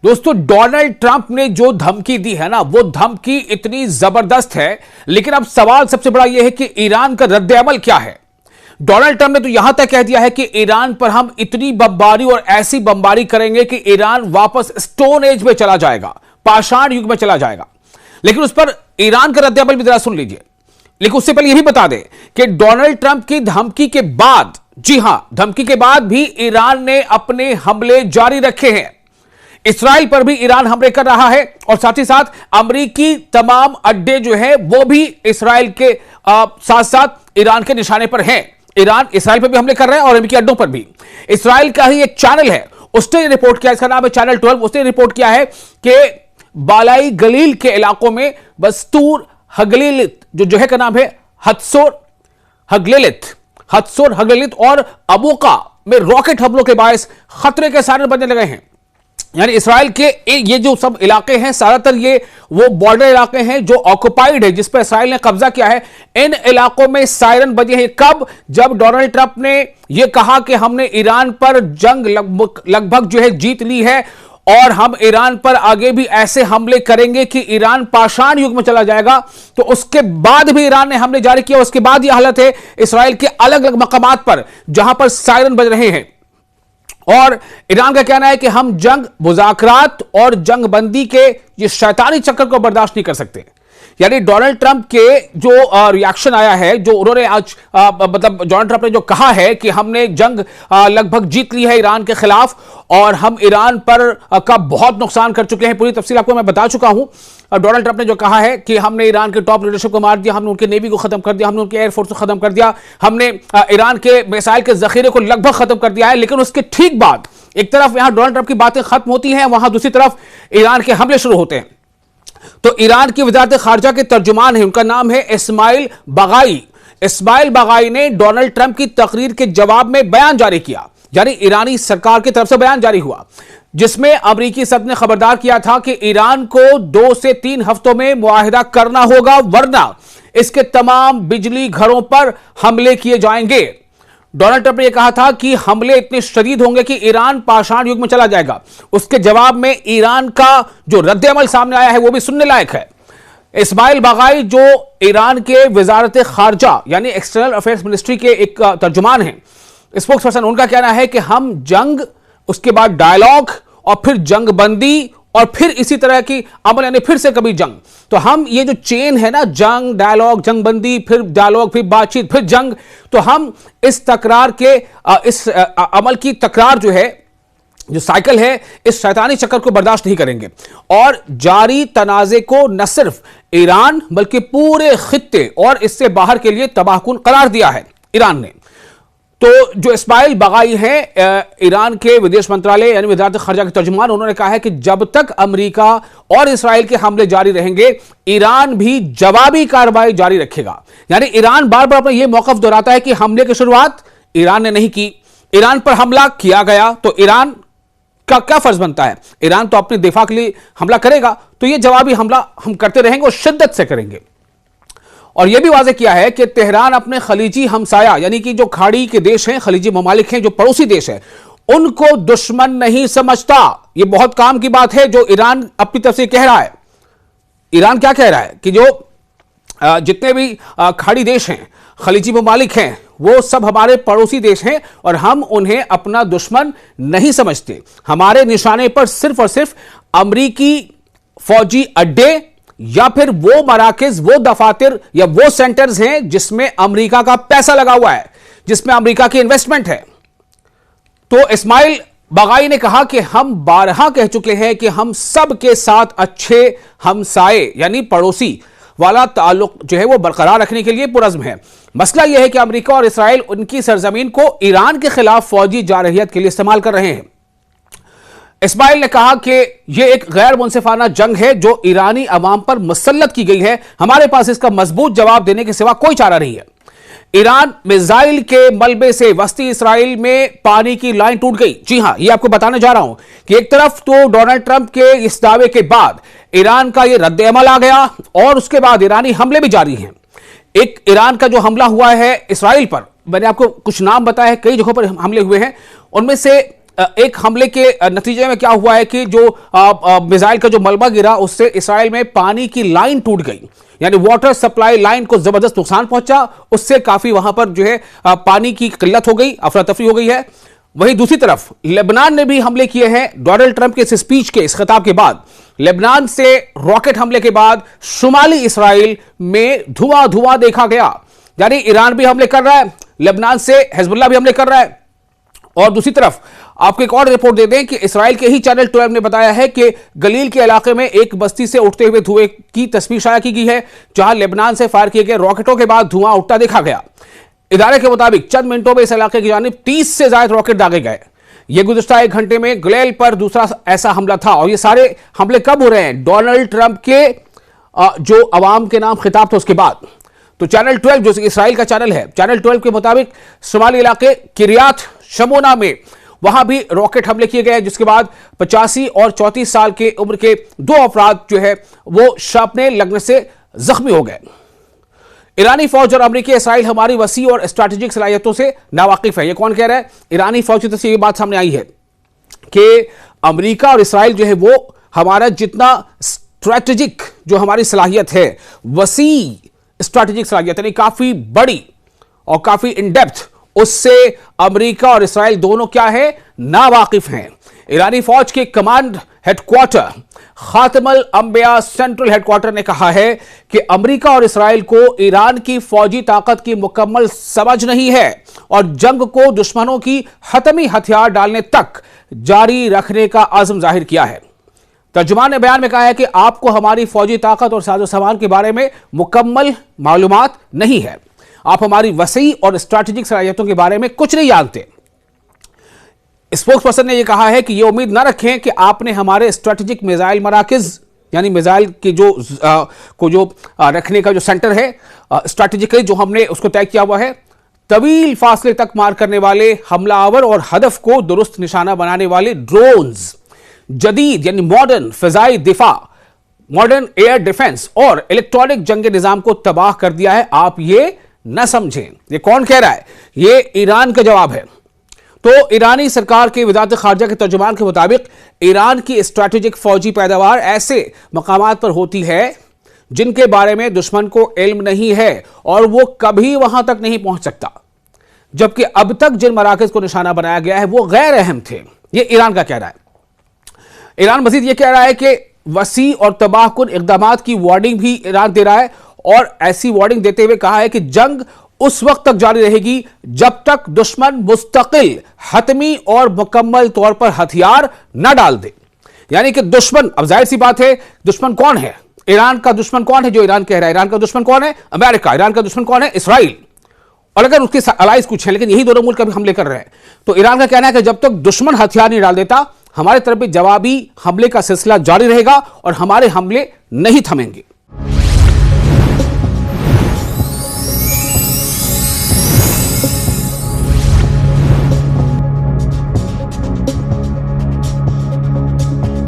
दोस्तों, Donald Trump ने जो धमकी दी है ना, वो धमकी इतनी जबरदस्त है, लेकिन अब सवाल सबसे बड़ा यह है कि ईरान का रद्द-ए-अमल क्या है। डोनाल्ड ट्रंप ने तो यहां तक कह दिया है कि ईरान पर हम इतनी बमबारी और ऐसी बमबारी करेंगे कि ईरान वापस स्टोन एज में चला जाएगा, पाषाण युग में चला जाएगा। लेकिन उस पर ईरान का रद्द-ए-अमल भी जरा सुन लीजिए। लेकिन उससे पहले यह भी बता दें कि डोनाल्ड ट्रंप की धमकी के बाद, जी हां, धमकी के बाद भी ईरान ने अपने हमले जारी रखे हैं। इस्राइल पर भी ईरान हमले कर रहा है और साथ ही साथ अमेरिकी तमाम अड्डे जो है वो भी इस्राइल के साथ साथ ईरान के निशाने पर हैं। ईरान इस्राइल पर भी हमले कर रहे हैं और अमेरिकी अड्डों पर भी। इस्राइल का ही एक चैनल है, उसने रिपोर्ट किया, इसका नाम है चैनल 12, उसने रिपोर्ट किया है कि बालाई गलील के इलाकों में बस्तूर हगलिलित जो है का नाम है हत्सोर हगलिलित और अबूका में रॉकेट हमलों के बायस खतरे के सारे बनने लगे हैं। यानी इस्राइल के ये जो सब इलाके हैं, ज्यादातर ये वो बॉर्डर इलाके हैं जो ऑक्युपाइड है, जिस पर इस्राइल ने कब्जा किया है। इन इलाकों में सायरन बजे हैं। कब? जब डोनाल्ड ट्रंप ने यह कहा कि हमने ईरान पर जंग लगभग जो है जीत ली है और हम ईरान पर आगे भी ऐसे हमले करेंगे कि ईरान पाषाण युग में चला जाएगा। तो उसके बाद भी ईरान ने हमले जारी किया। उसके बाद यह हालत है इस्राइल के अलग अलग मकामात पर जहां पर सायरन बज रहे हैं। और ईरान का कहना है कि हम जंग, मुज़ाकरात और जंग बंदी के ये शैतानी चक्कर को बर्दाश्त नहीं कर सकते। यानी डोनाल्ड ट्रंप के जो रिएक्शन आया है, जो उन्होंने आज मतलब डोनाल्ड ट्रंप ने जो कहा है कि हमने जंग लगभग जीत ली है ईरान के खिलाफ और हम ईरान पर का बहुत नुकसान कर चुके हैं। पूरी तफसील आपको मैं बता चुका हूं। डोनाल्ड ट्रंप ने जो कहा है कि हमने ईरान के टॉप लीडरशिप को मार दिया, हमने उनके नेवी को खत्म कर दिया, हमने उनके एयरफोर्स को खत्म कर दिया, हमने ईरान के मिसाइल के जखीरे को लगभग खत्म कर दिया है। लेकिन उसके ठीक बाद एक तरफ यहां डोनाल्ड ट्रंप की बातें खत्म होती हैं, वहां दूसरी तरफ ईरान के हमले शुरू होते हैं। तो ईरान की वजारत खारजा के तर्जुमान है, उनका नाम है इस्माइल बागाई। इस्माइल बागाई ने डोनाल्ड ट्रंप की तकरीर के जवाब में बयान जारी किया, यानी ईरानी सरकार की तरफ से बयान जारी हुआ, जिसमें अमेरिकी सदन ने खबरदार किया था कि ईरान को 2 से 3 हफ्तों में मुआहिदा करना होगा, वरना इसके तमाम बिजली घरों पर हमले किए जाएंगे। डोनाल्ड ट्रंप ने यह कहा था कि हमले इतने शदीद होंगे कि ईरान पाषाण युग में चला जाएगा। उसके जवाब में ईरान का जो रद्द-ए-अमल सामने आया है वो भी सुनने लायक है। इस्माइल बागाई जो ईरान के वजारत खारजा यानी एक्सटर्नल अफेयर्स मिनिस्ट्री के एक तर्जुमान हैं, स्पोक्स पर्सन, उनका कहना है कि हम जंग, उसके बाद डायलॉग और फिर जंग बंदी और फिर इसी तरह की अमल, यानी फिर से कभी जंग। तो हम ये जो चेन है ना, जंग, डायलॉग, जंग बंदी, फिर डायलॉग, फिर बातचीत, फिर जंग, तो हम इस तकरार के इस अमल की तकरार जो है, जो साइकिल है, इस शैतानी चक्कर को बर्दाश्त नहीं करेंगे। और जारी तनाजे को न सिर्फ ईरान बल्कि पूरे खित्ते और इससे बाहर के लिए तबाहकुन करार दिया है ईरान ने। तो जो इस्माइल बागाई हैं, ईरान के विदेश मंत्रालय यानी वजारत खारजा के तर्जुमान, उन्होंने कहा है कि जब तक अमेरिका और इस्राइल के हमले जारी रहेंगे, ईरान भी जवाबी कार्रवाई जारी रखेगा। यानी ईरान बार बार अपना यह मौकफ दोहराता है कि हमले की शुरुआत ईरान ने नहीं की, ईरान पर हमला किया गया तो ईरान का क्या फर्ज बनता है? ईरान तो अपने दिफा के लिए हमला करेगा, तो यह जवाबी हमला हम करते रहेंगे और शिद्दत से करेंगे। और यह भी वाज़ेह किया है कि तेहरान अपने खलीजी हमसाया यानी कि जो खाड़ी के देश हैं, खलीजी ममालिक हैं, जो पड़ोसी देश हैं, उनको दुश्मन नहीं समझता। यह बहुत काम की बात है जो ईरान अपनी तरफ से कह रहा है। ईरान क्या कह रहा है कि जो जितने भी खाड़ी देश हैं, खलीजी ममालिक हैं, वो सब हमारे पड़ोसी देश हैं और हम उन्हें अपना दुश्मन नहीं समझते। हमारे निशाने पर सिर्फ और सिर्फ अमरीकी फौजी अड्डे या फिर वो मराकज, वो दफातर या वो सेंटर्स हैं जिसमें अमेरिका का पैसा लगा हुआ है, जिसमें अमेरिका की इन्वेस्टमेंट है। तो इस्माइल बागाई ने कहा कि हम 12 कह चुके हैं कि हम सब के साथ अच्छे हमसाए यानी पड़ोसी वाला ताल्लुक जो है वो बरकरार रखने के लिए पुरज़्म है। मसला यह है कि अमेरिका और इसराइल उनकी सरजमीन को ईरान के खिलाफ फौजी जारहियत के लिए इस्तेमाल कर रहे हैं। इस्माइल ने कहा कि यह एक गैर मुनसिफाना जंग है जो ईरानी अवाम पर मुसल्लत की गई है। हमारे पास इसका मजबूत जवाब देने के सिवा कोई चारा नहीं है। ईरान मिसाइल के मलबे से वस्ती इसराइल में पानी की लाइन टूट गई। जी हां, यह आपको बताने जा रहा हूं कि एक तरफ तो डोनाल्ड ट्रंप के इस दावे के बाद ईरान का यह रद्द-ए-अमल आ गया और उसके बाद ईरानी हमले भी जारी हैं। एक ईरान का जो हमला हुआ है इसराइल पर, मैंने आपको कुछ नाम बताया है, कई जगहों पर हमले हुए हैं, उनमें से एक हमले के नतीजे में क्या हुआ है कि जो मिसाइल का जो मलबा गिरा उससे इसराइल में पानी की लाइन टूट गई, यानी वाटर सप्लाई लाइन को जबरदस्त नुकसान पहुंचा। उससे काफी वहां पर जो है पानी की किल्लत हो गई, अफरा तफरी हो गई है। वहीं दूसरी तरफ लेबनान ने भी हमले किए हैं। डोनाल्ड ट्रंप के इस स्पीच के, इस खिताब के बाद लेबनान से रॉकेट हमले के बाद शुमाली इसराइल में धुआं धुआं देखा गया, यानी ईरान भी हमले कर रहा है, लेबनान से हिजबुल्लाह भी हमले कर रहा है। और दूसरी तरफ आपको एक और रिपोर्ट दे दें कि इसराइल के ही चैनल 12 ने बताया है कि गलील के इलाके में एक बस्ती से उठते हुए धुएं की तस्वीर शाया की गई है, जहां लेबनान से फायर किए गए रॉकेटों के बाद धुआं उठता देखा गया। इदारे के मुताबिक चंद मिनटों में इस इलाके की जानिब 30 से ज्यादा रॉकेट दागे गए। यह गुज़िश्ता एक घंटे में गलील पर दूसरा ऐसा हमला था। और ये सारे हमले कब हो रहे हैं? डोनाल्ड ट्रंप के जो अवाम के नाम खिताब था उसके बाद। तो चैनल 12 जो इसराइल का चैनल है, चैनल 12 के मुताबिक शुमाली इलाके किरियात शमोना में वहां भी रॉकेट हमले किए गए, जिसके बाद 85 और 34 साल के उम्र के 2 अफराद जो है वो शार्पनेल लगने से जख्मी हो गए। ईरानी फौज और अमेरिकी इसराइल हमारी वसी और स्ट्रैटेजिक सलाहियतों से नावाकिफ है। ये कौन कह रहा है? ईरानी फौज की तरफ से ये बात सामने आई है कि अमेरिका और इसराइल जो है वो हमारा जितना स्ट्रैटेजिक जो हमारी सलाहियत है, वसी स्ट्रैटेजिक सलाहियत यानी काफी बड़ी और काफी इन डेप्थ, उससे अमेरिका और इसराइल दोनों क्या है? नावाकिफ हैं। ईरानी फौज के कमांड हेडक्वार्टर खातमुल अंबिया सेंट्रल हेडक्वार्टर ने कहा है कि अमेरिका और इसराइल को ईरान की फौजी ताकत की मुकम्मल समझ नहीं है और जंग को दुश्मनों की हतमी हथियार डालने तक जारी रखने का आज़म जाहिर किया है। तर्जुमान ने बयान में कहा है कि आपको हमारी फौजी ताकत और साजो सामान के बारे में मुकम्मल मालूमात नहीं है, आप हमारी वसी और स्ट्रैटेजिक सलाहियतों के बारे में कुछ नहीं जानते। स्पोक्स पर्सन ने यह कहा है कि यह उम्मीद न रखें कि आपने हमारे स्ट्रैटेजिक मिसाइल मराकिज यानी मिसाइल की जो रखने का जो सेंटर है स्ट्रैटेजिकली जो हमने उसको तय किया हुआ है, तवील फासले तक मार करने वाले हमलावर और हदफ को दुरुस्त निशाना बनाने वाले ड्रोन्स, जदीद यानी मॉडर्न फिजाई दिफा, मॉडर्न एयर डिफेंस और इलेक्ट्रॉनिक जंगी निजाम को तबाह कर दिया है, आप ये न समझें। ये कौन कह रहा है? ये ईरान का जवाब है। तो ईरानी सरकार के वज़ारत ख़ारजा के तर्जुमान के मुताबिक ईरान की स्ट्रैटेजिक फौजी पैदावार ऐसे मकामात पर होती है जिनके बारे में दुश्मन को इल्म नहीं है और वो कभी वहां तक नहीं पहुंच सकता, जबकि अब तक जिन मराकज़ को निशाना बनाया गया है वो गैर अहम थे। ये ईरान का कह रहा है। ईरान मजीद ये कह रहा है कि वसी और तबाहकुन इक़दामात की वार्निंग भी ईरान दे रहा है और ऐसी वार्निंग देते हुए कहा है कि जंग उस वक्त तक जारी रहेगी जब तक दुश्मन मुस्तकिल, हतमी और मुकम्मल तौर पर हथियार न डाल दे। यानी कि दुश्मन, अब जाहिर सी बात है दुश्मन कौन है? ईरान का दुश्मन कौन है? जो ईरान कह रहा है ईरान का दुश्मन कौन है? अमेरिका। ईरान का दुश्मन कौन है? इसराइल। और अगर उसके अलाइज कुछ है, लेकिन यही दोनों मुल्क अभी हमले कर रहे हैं। तो ईरान का कहना है कि जब तक दुश्मन हथियार नहीं डाल देता, हमारे तरफ भी जवाबी हमले का सिलसिला जारी रहेगा और हमारे हमले नहीं थमेंगे।